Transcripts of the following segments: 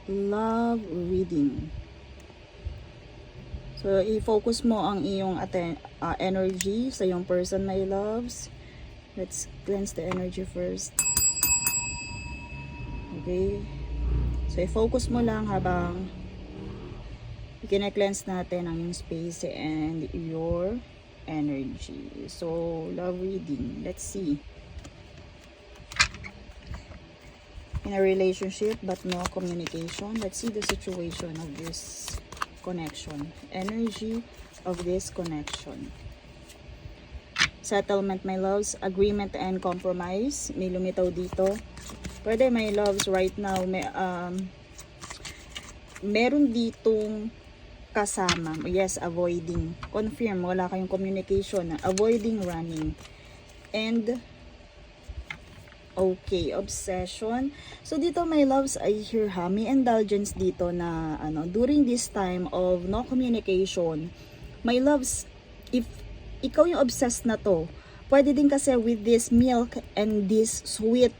love reading. So, i-focus mo ang iyong energy sa iyong person, my loves. Let's cleanse the energy first. Okay. So, i-focus mo lang habang i-cleanse natin ang yung space and your energy. So, love reading. Let's see. In a relationship but no communication. Let's see the situation of this connection. Energy of this connection. Settlement, my loves. Agreement and compromise. May lumitaw dito. Pwede, my loves, right now, meron ditong kasama. Yes, avoiding. Confirm, wala kayong communication. Avoiding running. And okay, obsession. So dito, my loves, I hear may indulgence dito na during this time of no communication, my loves, if ikaw yung obsessed na to, pwede din kasi with this milk and this sweet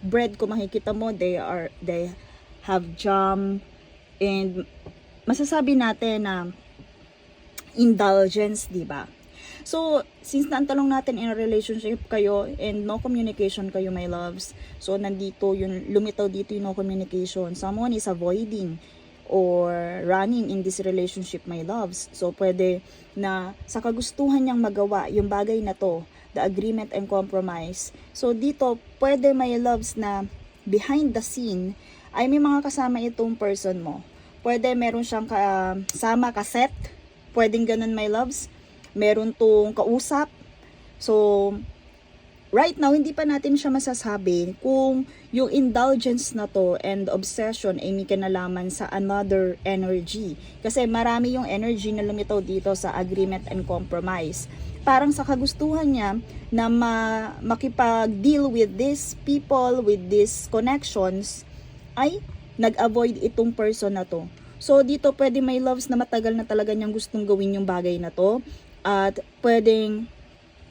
bread, kung makikita mo, they have jam, and masasabi natin na indulgence, di ba? So, since naantalong natin in a relationship kayo and no communication kayo, my loves, so nandito yung lumitaw dito yung no communication. Someone is avoiding or running in this relationship, my loves. So, pwede na sa kagustuhan niyang magawa yung bagay na to, the agreement and compromise. So, dito, pwede, my loves, na behind the scene ay may mga kasama itong person mo. Pwede meron siyang kasama, kaset. Pwedeng ganun, my loves. Meron tong kausap. So, right now, hindi pa natin siya masasabi kung yung indulgence na to and obsession ay may kinalaman sa another energy. Kasi marami yung energy na lumitaw dito sa agreement and compromise. Parang sa kagustuhan niya na makipag-deal with these people, with these connections, ay nag-avoid itong person na to. So, dito pwede, my loves, na matagal na talaga niyang gustong gawin yung bagay na to. At pwedeng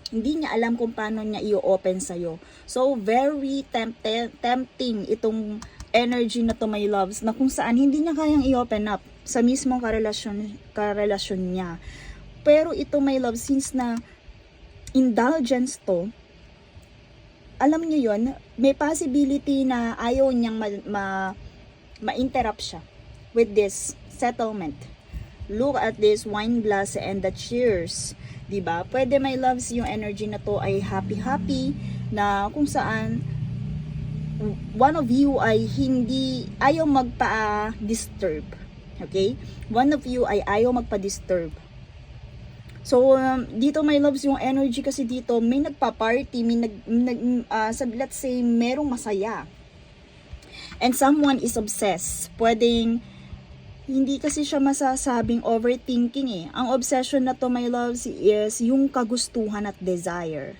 hindi niya alam kung paano niya i-open sa'yo. So, very tempting itong energy na to, my loves, na kung saan hindi niya kayang i-open up sa mismong karelasyon niya. Pero ito, my loves, since na indulgence to, alam niyo yon, may possibility na ayaw niyang ma-interrupt siya with this settlement. Look at this wine glass and the cheers. Diba? Pwede, my loves, yung energy na to ay happy-happy na kung saan one of you ay ayaw magpa-disturb. Okay? One of you ay ayaw magpa-disturb. So, dito, my loves, yung energy kasi dito, may nagpa-party, let's say, merong masaya. And someone is obsessed. Pwedeng hindi kasi siya masasabing overthinking eh. Ang obsession na to, my loves, is yung kagustuhan at desire.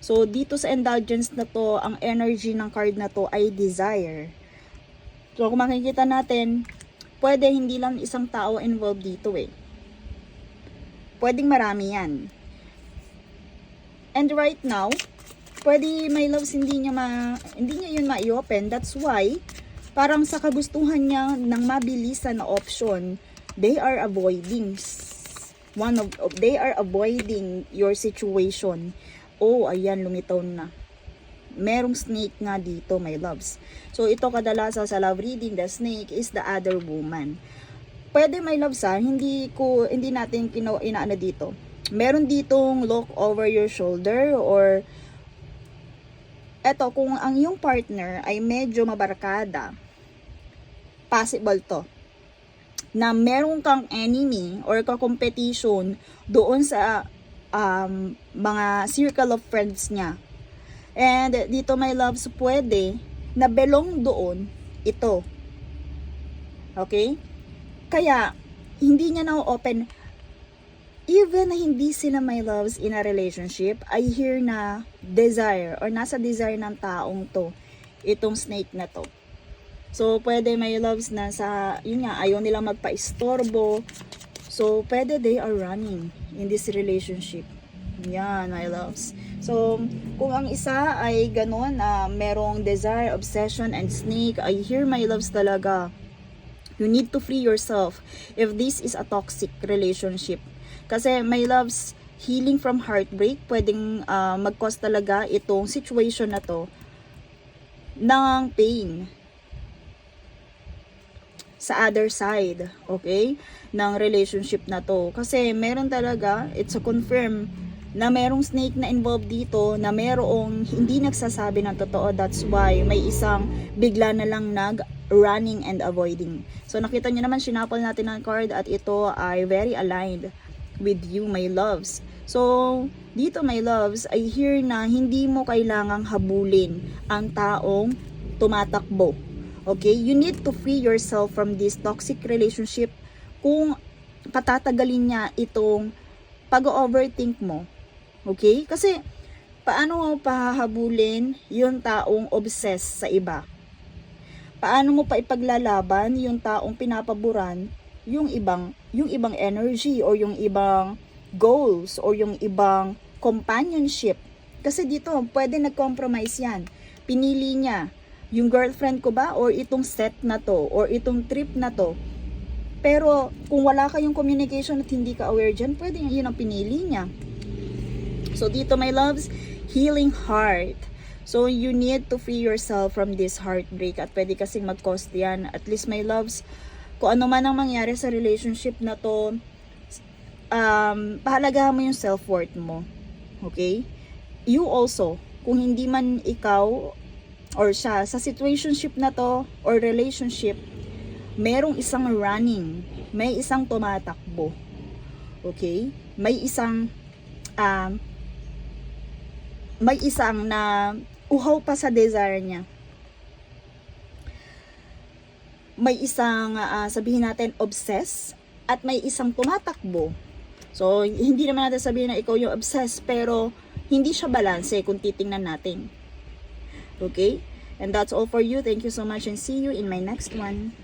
So, dito sa indulgence na to, ang energy ng card na to ay desire. So, kung makikita natin, pwede hindi lang isang tao involved dito eh. Pwedeng marami yan. And right now, pwede, my loves, hindi niya yun ma-i-open. That's why, parang sa kagustuhan niya ng mabilisan na option, they are avoiding they are avoiding your situation. Oh, ayan, lumitaw na. Merong snake nga dito, my loves. So, ito kadalasan sa love reading, the snake is the other woman. Pwede, my loves, hindi natin inaano dito. Meron ditong look over your shoulder or eto, kung ang iyong partner ay medyo mabarkada, possible to na meron kang enemy or ka-competition doon sa mga circle of friends niya. And dito, my loves, pwede na belong doon ito. Okay? Kaya, hindi niya na-open. Even na hindi sila, my loves, in a relationship, I hear na desire or nasa desire ng taong to, itong snake na to. So, pwede, my loves, na yun nga, ayaw nilang magpa-istorbo. So, pwede they are running in this relationship. Yan, my loves. So, kung ang isa ay gano'n, merong desire, obsession, and snake, I hear, my loves, talaga, You need to free yourself if this is a toxic relationship. Kasi my loves, healing from heartbreak, pwedeng mag-cause talaga itong situation na to ng pain sa other side, okay, ng relationship na to. Kasi meron talaga, it's a confirm na merong snake na involved dito, na merong hindi nagsasabi ng totoo. That's why may isang bigla na lang running and avoiding. So nakita nyo naman, sinapol natin ang card at ito ay very aligned with you, my loves. So dito, my loves, I hear na hindi mo kailangang habulin ang taong tumatakbo. Okay? You need to free yourself from this toxic relationship kung patatagalin niya itong pag-overthink mo. Okay? Kasi paano mo pahahabulin yung taong obsessed sa iba? Paano mo pa ipaglalaban yung taong pinapaboran yung ibang energy or yung ibang goals or yung ibang companionship? Kasi dito, pwede nag-compromise yan. Pinili niya yung girlfriend ko ba or itong set na to or itong trip na to. Pero kung wala kayong communication at hindi ka aware dyan, pwede yun ang pinili niya. So dito, my loves, healing heart. So you need to free yourself from this heartbreak at pwede kasing mag-cost yan. At least, my loves, kung ano man ang mangyari sa relationship na to, pahalagahan mo yung self-worth mo. Okay? You also, kung hindi man ikaw or siya sa situationship na to or relationship, merong isang running, may isang tumatakbo. Okay? May isang na uhaw pa sa desire niya. May isang sabihin natin obsessed at may isang tumatakbo. So hindi naman natin sabihin na ikaw yung obsessed, pero hindi siya balanse kung titingnan natin. Okay? And that's all for you. Thank you so much and see you in my next one.